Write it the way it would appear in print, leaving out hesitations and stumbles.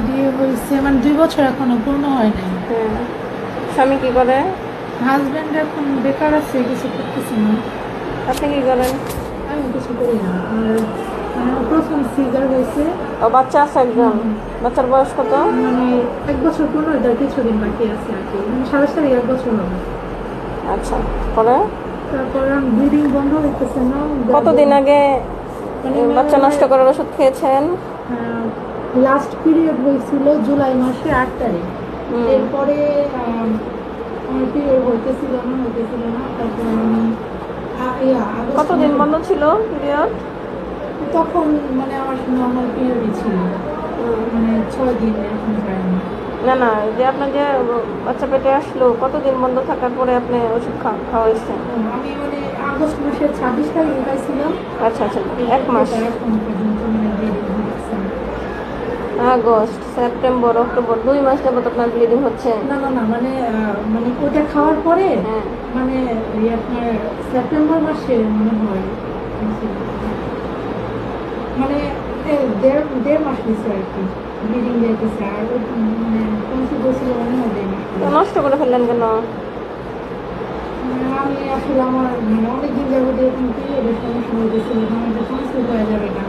বিয়ে হয়েছে মানে 2 বছর এখনো পূর্ণ হয় নাই। হ্যাঁ। স্বামী কি করে? হাজবেন্ড এখন বেকার আছে, কিছু করতেছে না। আপনি কি করেন? আমি কিছু করি না। আর মানে আমার প্রথম সিজার হয়েছে। ও বাচ্চা আছে একজন। বাচ্চার বয়স কত? মানে 1 বছর পূর্ণ হইতে কিছুদিন বাকি আছে আর কি, মানে 27 1 বছর হবে। আচ্ছা, পরে তারপর ব্লিডিং বন্ধ হইতেছে না। কতদিন আগে মানে বাচ্চা নষ্ট করার ওষুধ খেয়েছেন? লাস্ট পিরিয়ড হয়েছিল জুলাই মাসে 8 তারিখ। এরপরে আমার পিরিয়ড হইতেছিল না। তারপর আমি কতদিন বন্ধ ছিল পিরিয়ড? তখন মানে আমার নর্মাল পিরিয়ডই ছিল, মানে 6 দিন, এখন যায় না। না না, যে আপনার যে বাচ্চা পেটে আসলো কতদিন বন্ধ থাকার পরে আপনি ওষুধ খাওয়াইছেন? আমি মানে আগস্ট মাসের 26 তারিখে খাইছিলাম। আচ্ছা আচ্ছা, 1 মাস। এখন পর্যন্ত মানে ব্লিডিং হচ্ছে না। আগস্ট, সেপ্টেম্বর, অক্টোবর, 2 মাস যাবত আপনার ব্লিডিং হচ্ছে? না মানে মানে ওটা খাওয়ার পরে হ্যাঁ। মানে আপনার সেপ্টেম্বর মাসে মনে হয়, মানে দেড় মাস হয়েছে আর কি ব্লিডিং যাইতেছে। আর মানে কনসিভ হয়েছিল মনে হয় 1.5 মাস। তো নষ্ট করে ফেললেন কেন? আমি আসলে আমার মানে অনেকদিন যাবত এরকম পিরিয়ডের সমস্যা হয়েছিল, আমার কনসিভ হয়ে যাবে না।